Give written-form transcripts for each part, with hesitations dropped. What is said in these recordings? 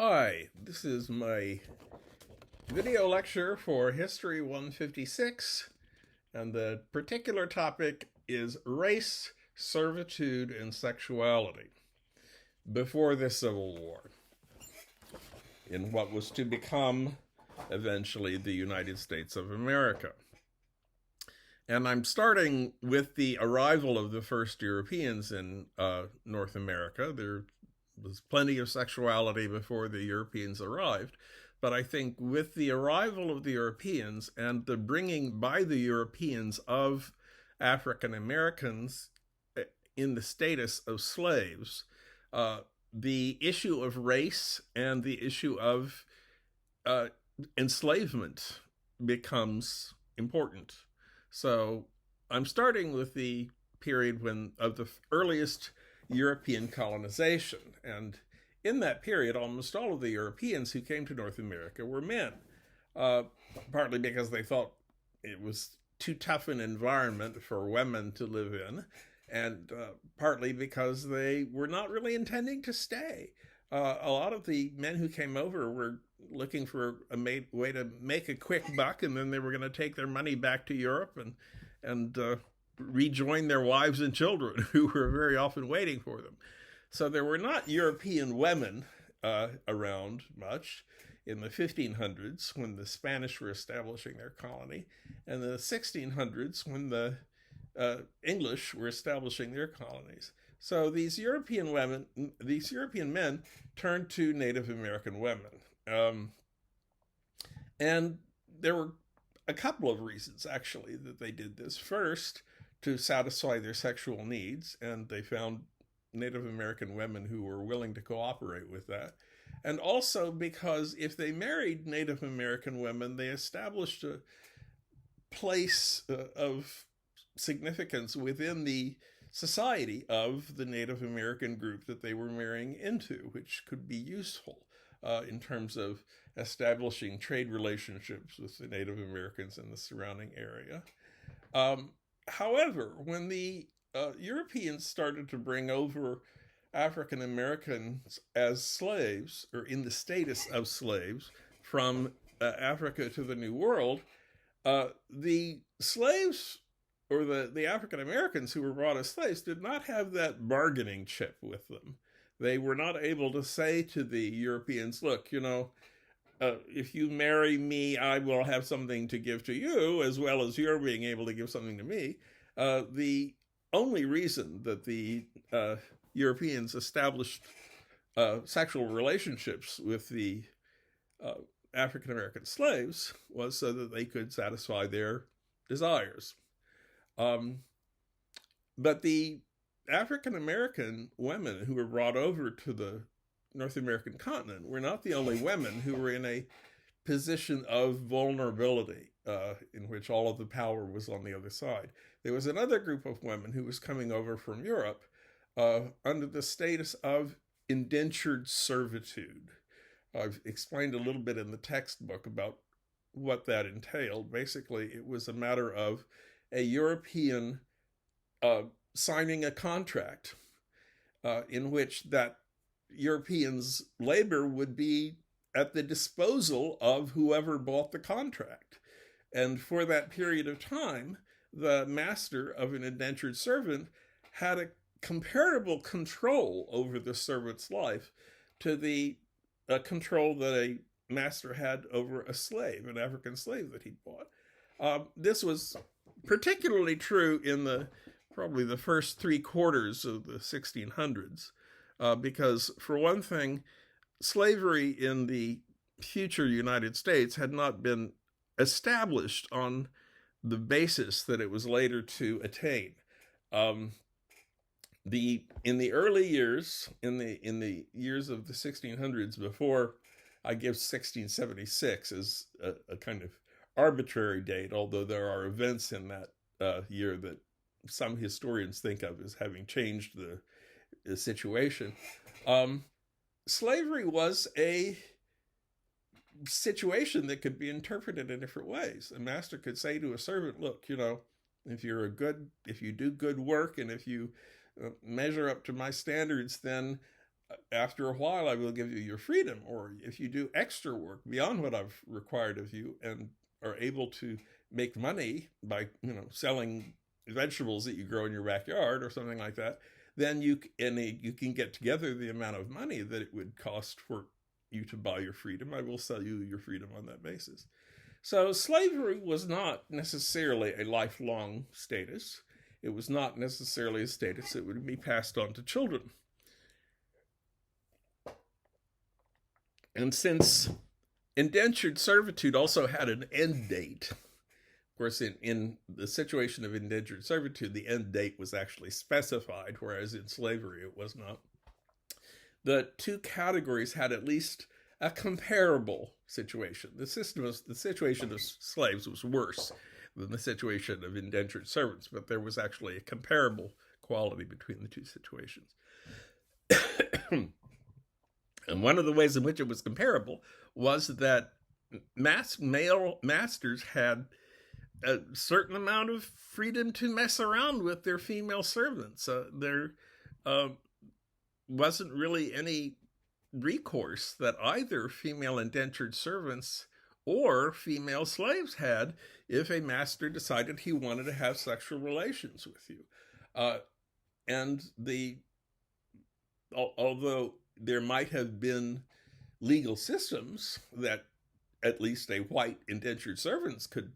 Hi, this is my video lecture for History 156, and the particular topic is race, servitude, and sexuality before the Civil War, in what was to become eventually the United States of America. And I'm starting with the arrival of the first Europeans in North America. There was plenty of sexuality before the Europeans arrived, but I think with the arrival of the Europeans and the bringing by the Europeans of African Americans in the status of slaves, the issue of race and the issue of enslavement becomes important. So I'm starting with the period of the earliest European colonization. And in that period, almost all of the Europeans who came to North America were men, partly because they thought it was too tough an environment for women to live in, and partly because they were not really intending to stay. A lot of the men who came over were looking for a way to make a quick buck, and then they were going to take their money back to Europe and rejoin their wives and children who were very often waiting for them. So there were not European women around much in the 1500s when the Spanish were establishing their colony, and the 1600s when the English were establishing their colonies. So these European men turned to Native American women. And there were a couple of reasons, actually, that they did this. First, to satisfy their sexual needs, and they found Native American women who were willing to cooperate with that. And also because if they married Native American women, they established a place of significance within the society of the Native American group that they were marrying into, which could be useful in terms of establishing trade relationships with the Native Americans in the surrounding area. However, when the Europeans started to bring over African Americans as slaves, or in the status of slaves, from Africa to the New World, the slaves, or the African Americans who were brought as slaves, did not have that bargaining chip with them. They were not able to say to the Europeans, look, if you marry me, I will have something to give to you, as well as you're being able to give something to me. The only reason that the Europeans established sexual relationships with the African American slaves was so that they could satisfy their desires. But the African American women who were brought over to the North American continent were not the only women who were in a position of vulnerability in which all of the power was on the other side. There was another group of women who was coming over from Europe under the status of indentured servitude. I've explained a little bit in the textbook about what that entailed. Basically, it was a matter of a European signing a contract in which that Europeans' labor would be at the disposal of whoever bought the contract. And for that period of time, the master of an indentured servant had a comparable control over the servant's life to the control that a master had over a slave, an African slave that he bought. This was particularly true in probably the first 3/4 of the 1600s, because for one thing, slavery in the future United States had not been established on the basis that it was later to attain. In the early years, in the years of the 1600s, before I give 1676 as a kind of arbitrary date, although there are events in that year that some historians think of as having changed the situation. Slavery was a situation that could be interpreted in different ways. A master could say to a servant, look, if you do good work and if you measure up to my standards, then after a while, I will give you your freedom. Or if you do extra work beyond what I've required of you and are able to make money by, selling vegetables that you grow in your backyard or something like that, then you can get together the amount of money that it would cost for you to buy your freedom. I will sell you your freedom on that basis. So slavery was not necessarily a lifelong status. It was not necessarily a status that would be passed on to children. And since indentured servitude also had an end date, of course, in the situation of indentured servitude, the end date was actually specified, whereas in slavery it was not. The two categories had at least a comparable situation. The situation of slaves was worse than the situation of indentured servants, but there was actually a comparable quality between the two situations. And one of the ways in which it was comparable was that male masters had a certain amount of freedom to mess around with their female servants. There wasn't really any recourse that either female indentured servants or female slaves had if a master decided he wanted to have sexual relations with you. Although there might have been legal systems that at least a white indentured servants could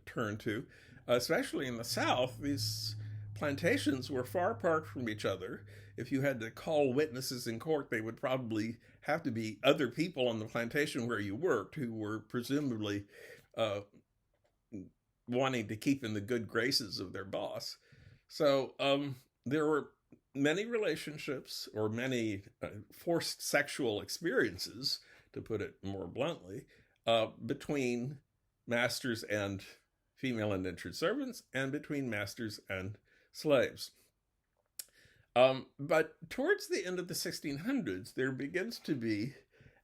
turn to, especially in the South, these plantations were far apart from each other. If you had to call witnesses in court, they would probably have to be other people on the plantation where you worked who were presumably wanting to keep in the good graces of their boss. So there were many relationships, or many forced sexual experiences, to put it more bluntly, between masters and female indentured servants, and between masters and slaves. But towards the end of the 1600s, there begins to be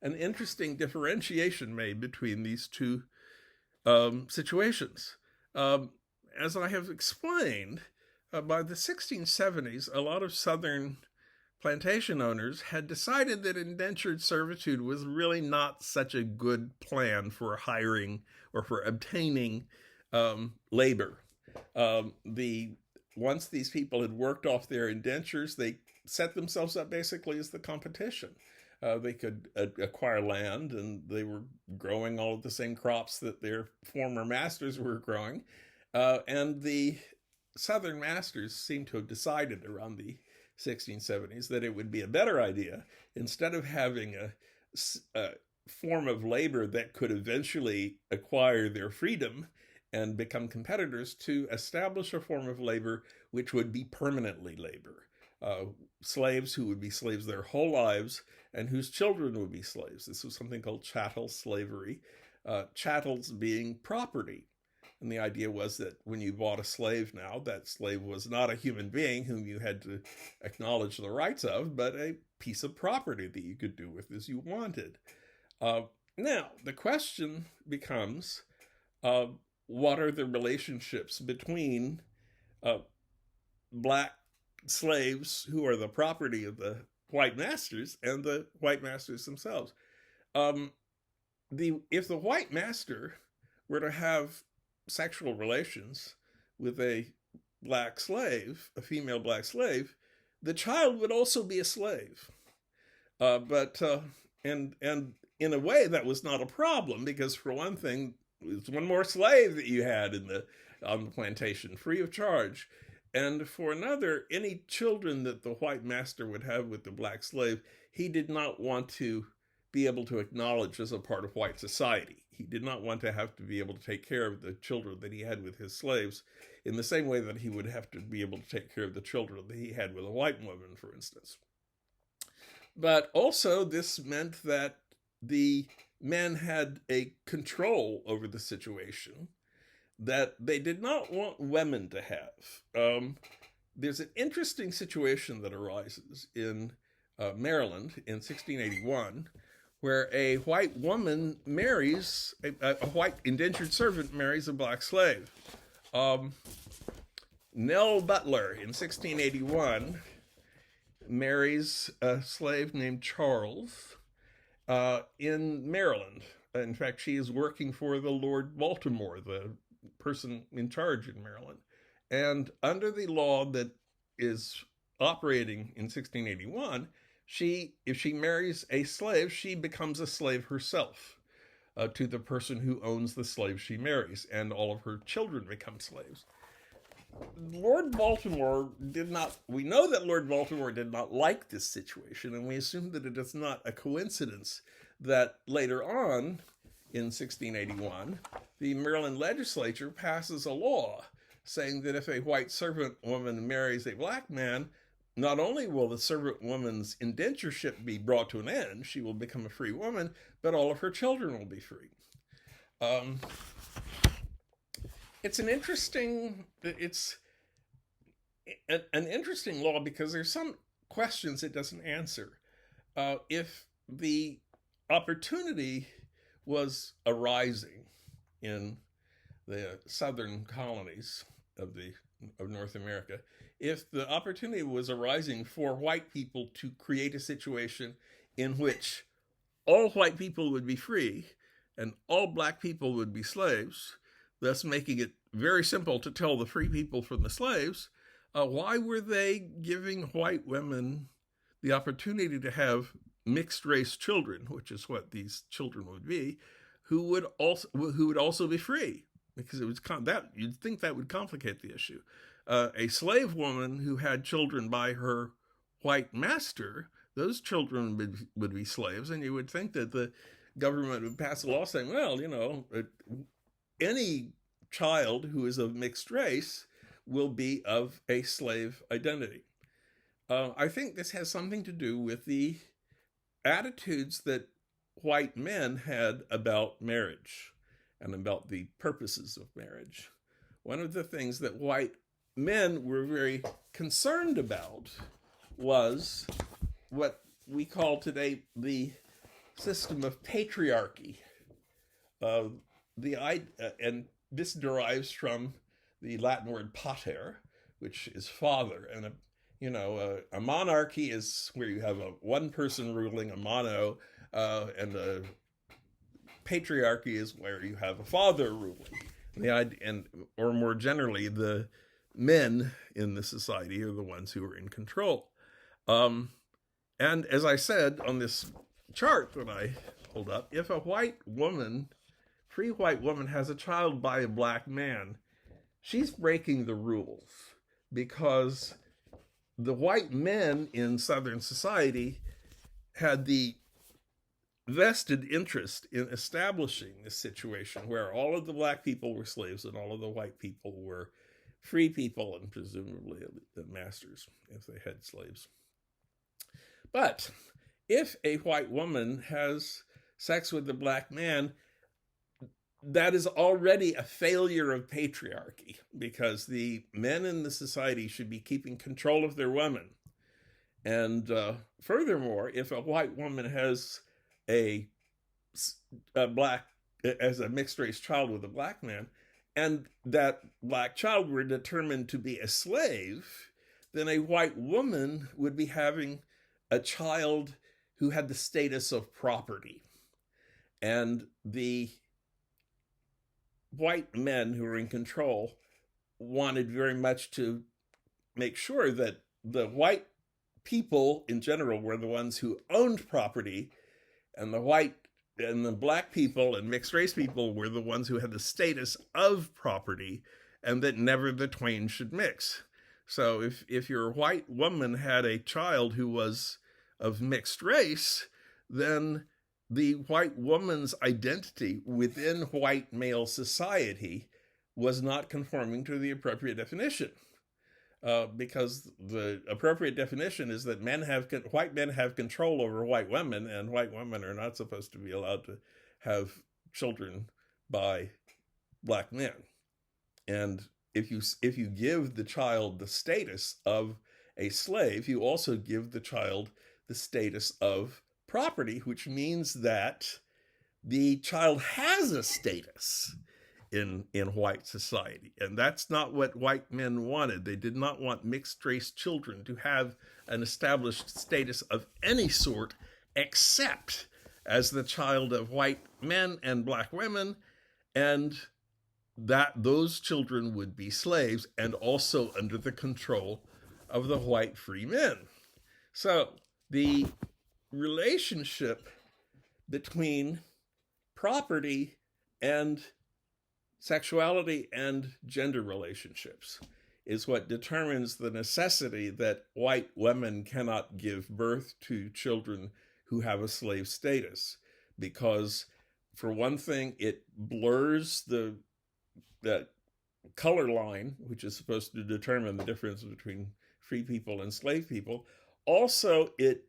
an interesting differentiation made between these two situations. As I have explained, by the 1670s, a lot of Southern plantation owners had decided that indentured servitude was really not such a good plan for hiring or for obtaining labor. Once these people had worked off their indentures, they set themselves up basically as the competition. They could acquire land, and they were growing all of the same crops that their former masters were growing. And the Southern masters seem to have decided around the 1670s that it would be a better idea, instead of having a form of labor that could eventually acquire their freedom and become competitors, to establish a form of labor which would be permanently labor. Slaves who would be slaves their whole lives and whose children would be slaves. This was something called chattel slavery, chattels being property. And the idea was that when you bought a slave now, that slave was not a human being whom you had to acknowledge the rights of, but a piece of property that you could do with as you wanted. Now, the question becomes, what are the relationships between black slaves who are the property of the white masters and the white masters themselves? If the white master were to have sexual relations with a black slave, a female black slave, the child would also be a slave. And in a way that was not a problem, because for one thing, it was one more slave that you had on the plantation, free of charge. And for another, any children that the white master would have with the black slave, he did not want to be able to acknowledge as a part of white society. He did not want to have to be able to take care of the children that he had with his slaves in the same way that he would have to be able to take care of the children that he had with a white woman, for instance. But also, this meant that the men had a control over the situation that they did not want women to have. There's an interesting situation that arises in Maryland in 1681, where a white woman marries, a white indentured servant marries a black slave. Nell Butler in 1681 marries a slave named Charles in Maryland. In fact, she is working for the Lord Baltimore, the person in charge in Maryland. And under the law that is operating in 1681, if she marries a slave, she becomes a slave herself to the person who owns the slave she marries, and all of her children become slaves. Lord Baltimore we know that Lord Baltimore did not like this situation, and we assume that it is not a coincidence that later on, in 1681, the Maryland legislature passes a law saying that if a white servant woman marries a black man, not only will the servant woman's indentureship be brought to an end, she will become a free woman, but all of her children will be free. It's an interesting law because there's some questions it doesn't answer. If the opportunity was arising in the southern colonies of North America, if the opportunity was arising for white people to create a situation in which all white people would be free and all black people would be slaves, thus making it very simple to tell the free people from the slaves, why were they giving white women the opportunity to have mixed race children, which is what these children would be, who would also be free? Because it was you'd think that would complicate the issue. A slave woman who had children by her white master, those children would be slaves, and you would think that the government would pass a law saying, well, any child who is of mixed race will be of a slave identity. I think this has something to do with the attitudes that white men had about marriage and about the purposes of marriage. One of the things that white men were very concerned about was what we call today the system of patriarchy. And this derives from the Latin word pater, which is father. And a monarchy is where you have one person ruling, a mono, and a patriarchy is where you have a father ruling. Or more generally, the men in the society are the ones who are in control. And as I said on this chart that I hold up, if a free white woman has a child by a black man, she's breaking the rules, because the white men in Southern society had the vested interest in establishing this situation where all of the black people were slaves and all of the white people were free people, and presumably the masters if they had slaves. But if a white woman has sex with a black man, that is already a failure of patriarchy, because the men in the society should be keeping control of their women. And furthermore, if a white woman has a mixed race child with a black man, and that black child were determined to be a slave, then a white woman would be having a child who had the status of property. And the white men who were in control wanted very much to make sure that the white people in general were the ones who owned property, and the black people and mixed race people were the ones who had the status of property, and that never the twain should mix. So if your white woman had a child who was of mixed race, then the white woman's identity within white male society was not conforming to the appropriate definition. Because the appropriate definition is that white men have control over white women, and white women are not supposed to be allowed to have children by black men. And if you give the child the status of a slave, you also give the child the status of property, which means that the child has a status. in white society. And that's not what white men wanted. They did not want mixed race children to have an established status of any sort except as the child of white men and black women, and that those children would be slaves and also under the control of the white free men. So the relationship between property and sexuality and gender relationships is what determines the necessity that white women cannot give birth to children who have a slave status, because for one thing, it blurs the color line, which is supposed to determine the difference between free people and slave people. Also, it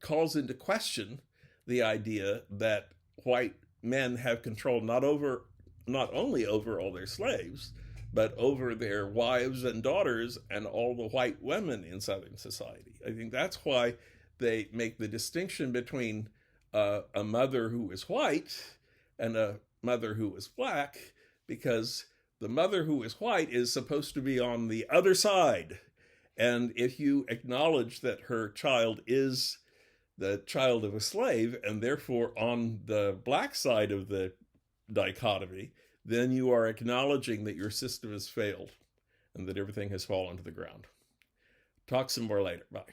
calls into question the idea that white men have control not only over all their slaves, but over their wives and daughters and all the white women in Southern society. I think that's why they make the distinction between a mother who is white and a mother who is black, because the mother who is white is supposed to be on the other side. And if you acknowledge that her child is the child of a slave and therefore on the black side of the dichotomy, then you are acknowledging that your system has failed and that everything has fallen to the ground. Talk some more later. Bye.